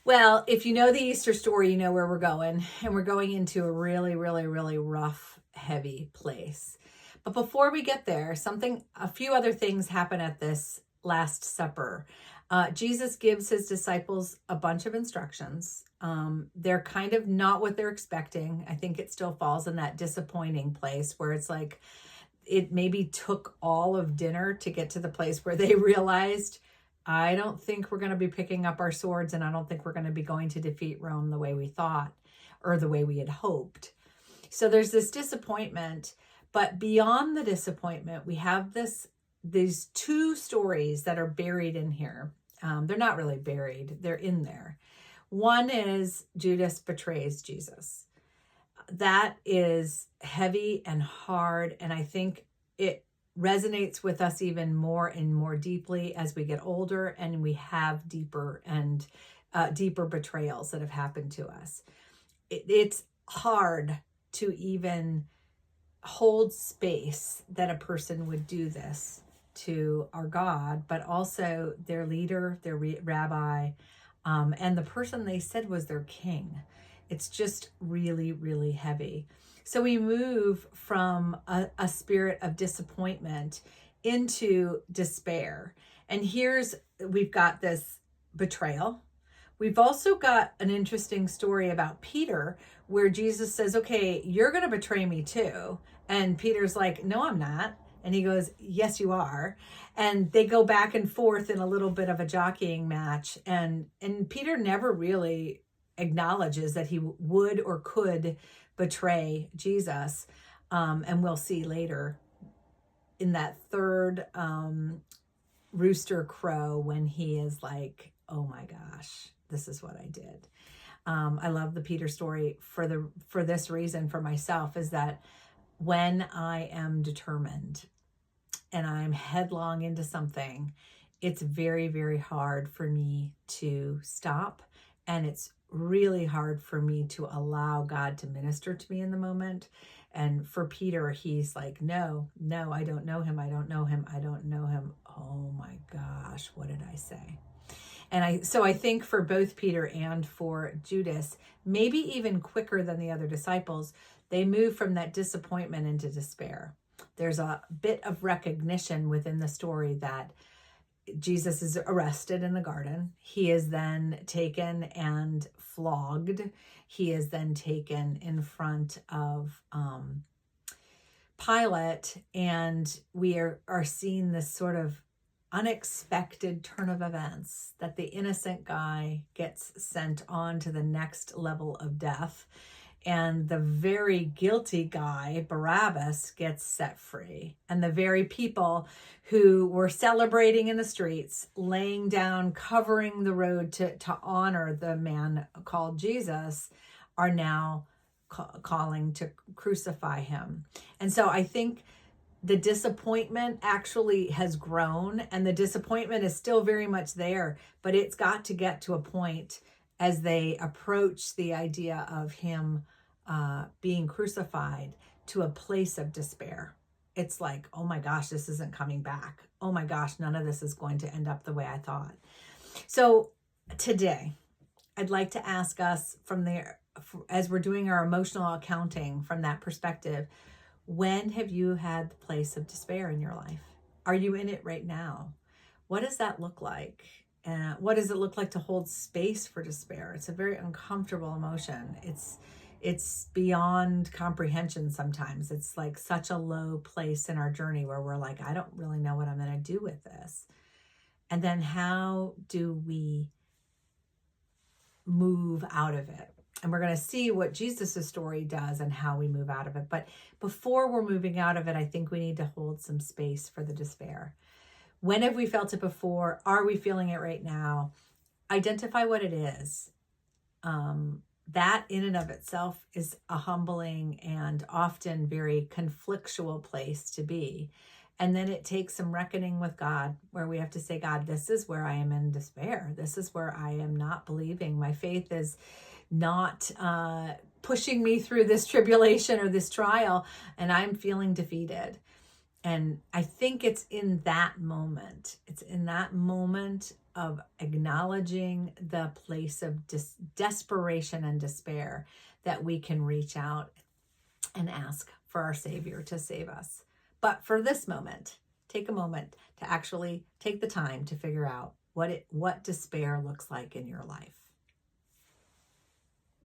Well, if you know the Easter story, you know where we're going. And we're going into a really, really, really rough, heavy place. But before we get there, a few other things happen at this Last Supper. Jesus gives his disciples a bunch of instructions. They're kind of not what they're expecting. I think it still falls in that disappointing place where it's like it maybe took all of dinner to get to the place where they realized, I don't think we're going to be picking up our swords, and I don't think we're going to be going to defeat Rome the way we thought or the way we had hoped. So there's this disappointment, but beyond the disappointment, we have these two stories that are buried in here. They're not really buried, they're in there. One is Judas betrays Jesus. That is heavy and hard, and I think it resonates with us even more and more deeply as we get older and we have deeper betrayals that have happened to us. It's hard to even hold space that a person would do this to our God, but also their leader, their rabbi, and the person they said was their king. It's just really, really heavy. So we move from a spirit of disappointment into despair. And we've got this betrayal. We've also got an interesting story about Peter where Jesus says, okay, you're going to betray me too. And Peter's like, no, I'm not. And he goes, yes, you are. And they go back and forth in a little bit of a jockeying match. And Peter never really acknowledges that he would or could betray Jesus. And we'll see later in that third rooster crow when he is like, oh my gosh, this is what I did. I love the Peter story for this reason for myself, is that when I am determined and I'm headlong into something, it's very, very hard for me to stop. And it's really hard for me to allow God to minister to me in the moment. And for Peter, he's like, no, I don't know him. I don't know him. I don't know him. Oh my gosh, what did I say? And so I think for both Peter and for Judas, maybe even quicker than the other disciples, they move from that disappointment into despair. There's a bit of recognition within the story that Jesus is arrested in the garden. He is then taken and flogged. He is then taken in front of Pilate, and we are seeing this sort of unexpected turn of events that the innocent guy gets sent on to the next level of death, and the very guilty guy, Barabbas, gets set free. And the very people who were celebrating in the streets, laying down, covering the road to honor the man called Jesus, are now calling to crucify him. And so I think the disappointment actually has grown, and the disappointment is still very much there, but it's got to get to a point as they approach the idea of him being crucified, to a place of despair. It's like, oh my gosh, this isn't coming back. Oh my gosh, none of this is going to end up the way I thought. So today, I'd like to ask us from there, as we're doing our emotional accounting from that perspective, when have you had the place of despair in your life? Are you in it right now? What does that look like? What does it look like to hold space for despair? It's a very uncomfortable emotion. It's beyond comprehension sometimes. It's like such a low place in our journey where we're like, I don't really know what I'm going to do with this. And then how do we move out of it? And we're going to see what Jesus' story does and how we move out of it. But before we're moving out of it, I think we need to hold some space for the despair. When have we felt it before? Are we feeling it right now? Identify what it is. That in and of itself is a humbling and often very conflictual place to be. And then it takes some reckoning with God, where we have to say, God, this is where I am in despair. This is where I am not believing. My faith is not pushing me through this tribulation or this trial, and I'm feeling defeated. And I think it's in that moment of acknowledging the place of desperation and despair, that we can reach out and ask for our Savior to save us. But for this moment, take a moment to actually take the time to figure out what despair looks like in your life.